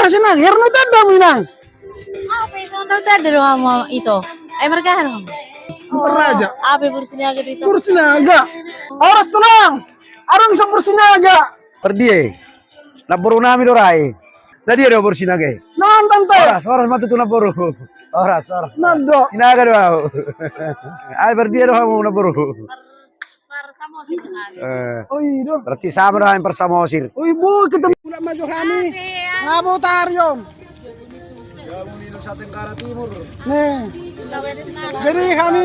sina herno tada minang. Apa yang daw tadi rumah itu? Ay margahan mo. Raja. Apa bersinaga dito? Bersinaga. Oras tulang. Arang sa bersinaga. Perdi naburu nami dorai. Tadi ada bersinaga. Nonton to. Oras matu tu naburu. Oras. Nado. Sinaga doa. Ay perdi doa mau naburu. Parsamosir kan. Oy do. Berarti sama doa yang persamosir. Uy, bu, ketemu pula maju kami. Ngabotarium. Jauh di Nusa Tenggara Timur. Nih. Jadi kami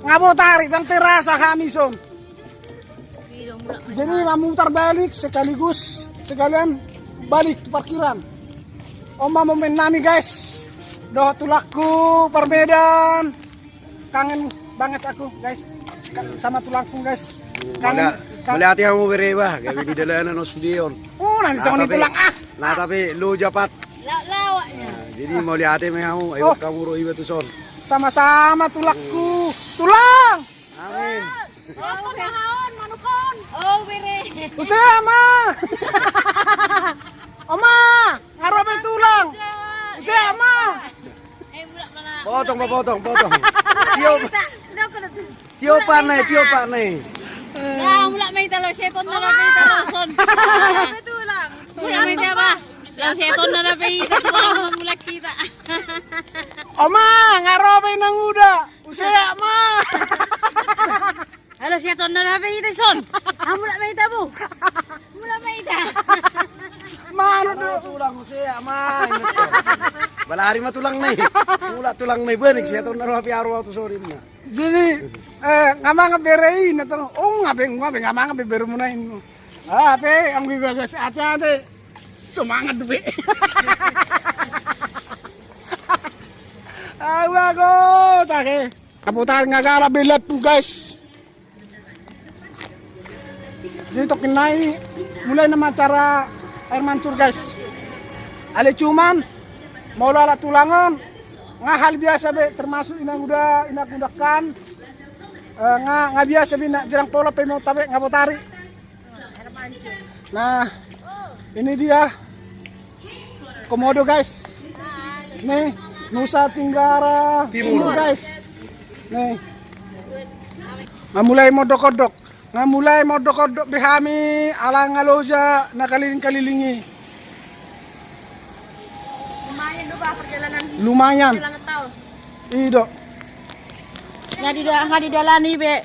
ngabotari dan terasa kami son. Jadi memutar balik sekalian balik ke parkiran. Oma mau main nami guys. Doh tulakku permedan. Kangen banget aku guys. Sama tulangku guys. Kangen. Melihat yang mau berubah, kayak di dalam studio. Oh, nanti sama tulang ah. Nah tapi lu japat. Lawaknya. Jadi mau lihat mau, ayo kamu roi betul son. Sama-sama tulakku. Tulang. Amin. Oh, kahon, manukon. Oh, bere. Usah ma. Oma, ngarobe tulang. Usah ma. Bulak mana? Potong. Tio panai. Ya, mulak may talo, seton na may talo son. Betulang. Mulak may apa? Yang seton na may talo, mulak kita. Oma, ngarobe nang uda. Usah ma. Halo, seton na may ito son. Mulak may tabo. Mulak may ita. Mano do. Tulang saya mah. Balari mah tulang nih. Mula tulang nih bening saya tuh naruh api arwah tuh sorry mah. Jadi ngamang berein atau ngamang beru munain. Ah, pe ang bibagas ate. Semangat be. Awago, take. Kaputar ngagala belat po guys. Dito kinai mulai nama cara air mancur guys. Ale cuman mau lala tulangan hal biasa be termasuk inak udakan nga biasa be nak jerang pola pe mau tabe ngabotari. Nah, ini dia komodo guys. Nih, Nusa Tenggara Timur guys. Nih. Ngamulai modok-kodok behami alang ngaloja nakaliling-kalilingi. Lumayan do ba perjalanan? Lumayan. Perjalanan tahun. Ido. Nga didalani be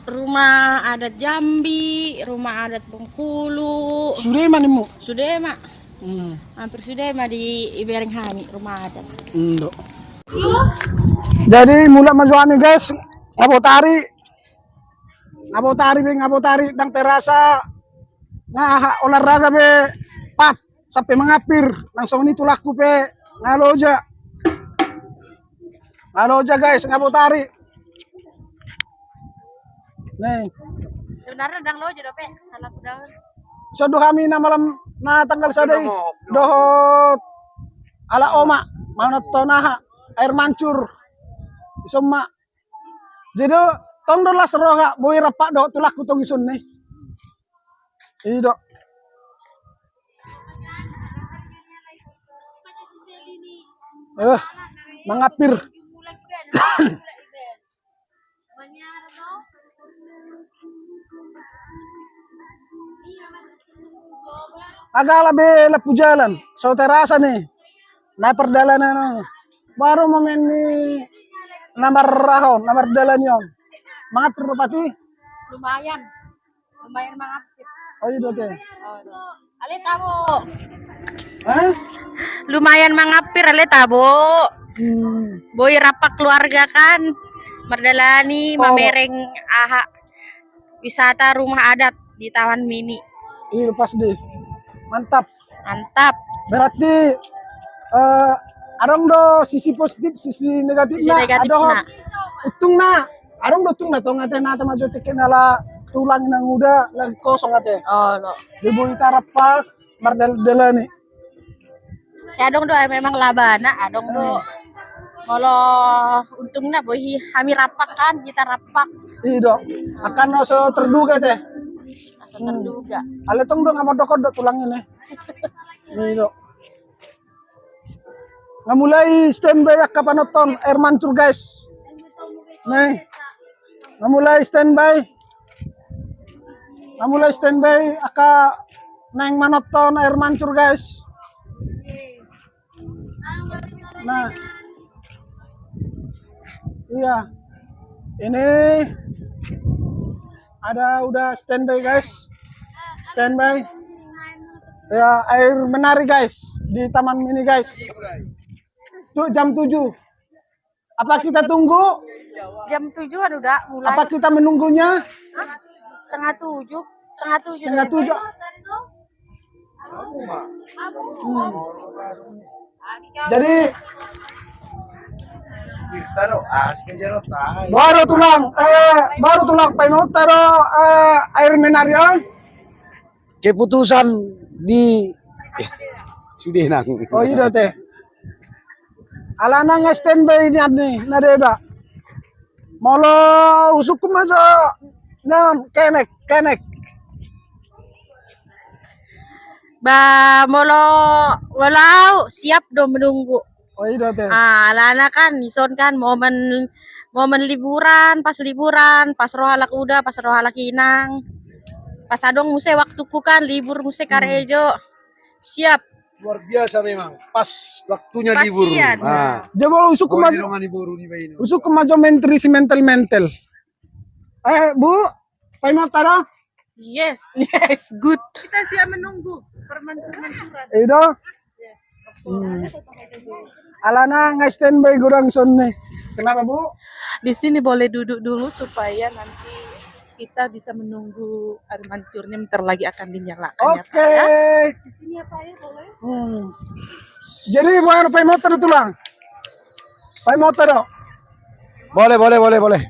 rumah adat Jambi, rumah adat Bengkulu. Sudah manimu? Sudema. Hampir Sudema di Iberenghani rumah adat. Indo. Jadi mulai maju kami guys, ngabotari dang terasa olahraga be pat sampai mengapir langsung ini tulakku pe ngaloja guys ngabotari. Nih. Sebenarnya dang loja do pe, salah kuda. Sodo kami na malam na tanggal sadai dohot ala oma mau naha air mancur isoma. Jadi tong do la seroga boy rapak do tulakku tong isun nih. Ido. Mengapir. Agak lebih lepu jalan, so terasa nih, nah perdalanan baru momen nih, nomor dalan yon, mengapir pati? Lumayan mengapir. Oh iya oke. Ale tabo. Hah? Lumayan mengapir ale tabo. Boy rapak keluarga kan, merdalani mamereng aha wisata rumah adat di Taman Mini. Iya pas deh, mantap. Berarti adong do sisi positif, sisi negatif na. Utung na. Adong do tung na to ngate na tama jote kenala tulang nang udah lagi kosong ate. Oh lo. Ibu itarapak mardalani. Si adong do memang labana, adong do kalau untungnya boy kami rapak kan, kita rapak. Iya akan so terduga teh. Asa terduga. Ale tong do ngamodok do tulangnya nih. Iya Namulai standby ka panoton air mancur guys. Nih. Namulai standby. Namulai standby aka nang manoton air mancur guys. Nah. Iya. Ini ada udah standby guys. Standby. Ya, air menari guys di Taman Mini guys. Tuh jam 7. Apa kita tunggu? Jam 7-an udah mulai. Apa kita menunggunya? Setengah 7. Setengah 7. Setengah 7. Jadi baru tulang paino taro air menarian. Keputusan di sudah nang. Oh iya teh. Alana nggak standby ini nih, nadeba. Molo usuk maso, non kenek. Walau siap dong menunggu. Oh iya teh. Lana kan ison kan momen liburan, pas roh halak udah, pas roh halak inang. Pas adong muse waktuku kan libur muse karejo. Siap. Luar biasa memang. Pas waktunya Pas libur. sian. Jebol usuk maso. Usuk maso menteri si mental. Bu, paino taro? Yes. Good. Kita siap menunggu permanturan. Itu. Alana nggak standby kurang sonne. Kenapa Bu? Di sini boleh duduk dulu supaya nanti kita bisa menunggu air mancurnya bentar lagi akan dinyalakan. Oke. Ya, Pak, ya. Di sini apa ya boleh? Jadi bukan pakai motor tulang. Pakai motor. Boleh.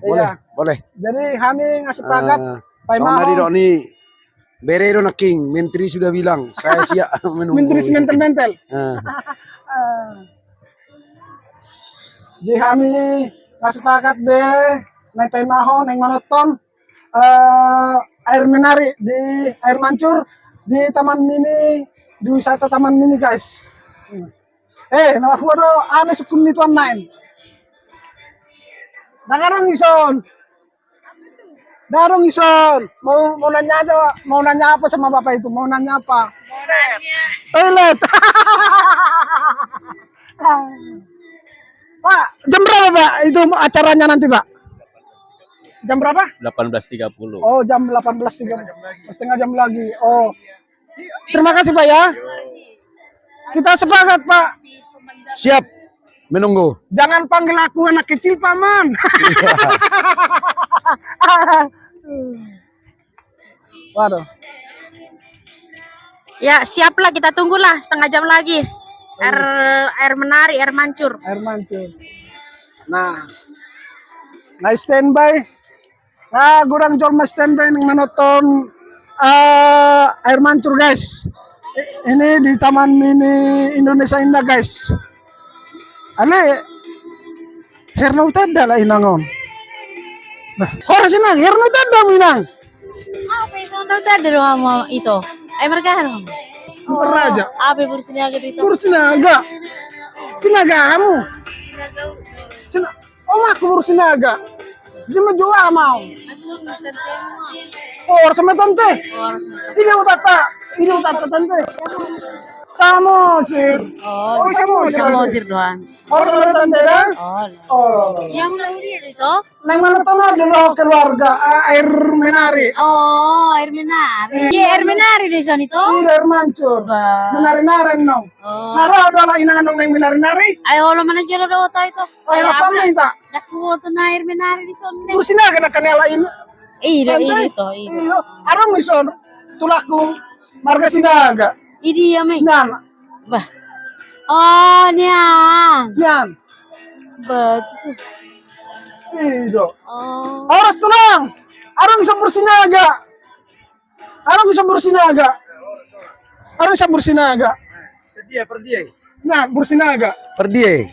Iya. Boleh. Jadi kami ngasih sepakat pakai Soalnya mau. di bere do king, menteri sudah bilang saya siap menunggu. Menteri si mental. Jadi kami ngasih sepakat be naik maho naik manoton air menari di air mancur di Taman Mini di wisata Taman Mini guys. Nama do ane sukun nituan nain. Nakarang ison. Darong ison. Mau nanya apa sama Bapak itu? Mau nanya apa? Toilet. Pak, jam berapa Pak itu acaranya nanti Pak? Jam berapa? 18.30. Oh, jam 18.30. Setengah jam lagi. Oh. Terima kasih Pak ya. Kita sepakat Pak. Siap menunggu. Jangan panggil aku anak kecil Paman. Waduh. Ya, siaplah kita tunggulah setengah jam lagi. Air menari, air mancur. Air mancur. Nah. Nggak standby. Nah, kurang jol mas standby nih menonton air mancur guys. Ini di Taman Mini Indonesia Indah guys. Ale herno tada lah inangon. Nah, orang sini herno tada minang. Apa itu anda tadi rumah itu? Mereka kan? Raja. Apa bersinaga itu? Bersinaga. Sinaga kamu. Aku bersinaga. Cuma jual mau. Oh, sama tante. Ini utata tante. Samosir. Oh, samosir doang. Orang sama tante kan? Oh. Yang lahir itu? Nang mana tahu dulu keluarga air menari. Oh, air menari. Iya, air menari di sana itu. Air mancur. Menari-nari nong. Naro adalah inangan nong menari-nari. Ayo lo mana jodoh do itu? Ayo apa minta? Aku tuh air menari di sana. Kursina kena kanelain. Iya, itu. Iyo, arang mison tulaku marga sinaga. Ini ya, Mai. Nan, Bah. Oh, niyan. yan. Betul. Iyo. Oh. Oras tulang. Arang sa bersinaga. Arang sa bersinaga. Per dia. Nah, bersinaga. Per dia.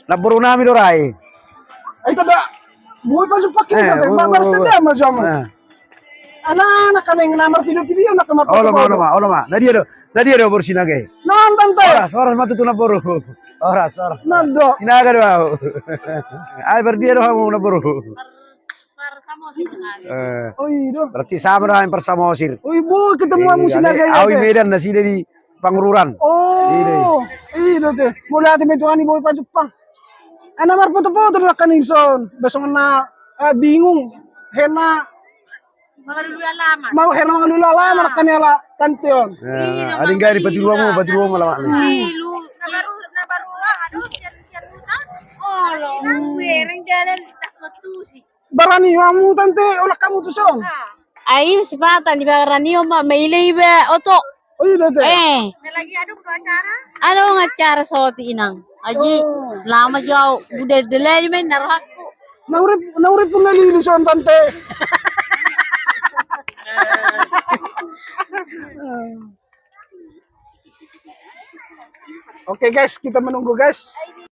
Laboro nami dorai. Itu dah. Buat baju pakai itu, baru sedia macam. Anak-anak kan yang namar video nak kamar. Oh lama. Nadi ada bersinaga. Non tante. Oras matu tu na poro. Oras. Nado. Sinaga daw. Ay berdia daw mo na poro. Do. Berarti sama daw ang persamosir. Uy, boy, ketemu kamu sinaga ya. Awi Medan na sila di Pangururan. Oh, do te. Mula ati may tuhan ni boy pa Jepang. Ana mar foto-foto na kanison. Besok na bingung. Hena Mga lulalaman. mau hena mga lulala mar kanela tante yon. Ading gari pati ruang mo lama. Nabaru aduh sian hutan. Oh, lo. Yang jalan tak betul sih. Barani mamu tante olah kamu tuh son. Ay, si Bata, di ba raniyo mailay ba oto? Oh iya teh. Lagi adu acara. Ano nga acara sa inang? Aji, lama jauh. Udah delay men naruhakku. Naurip pun nalilison tante. Oke guys, kita menunggu guys.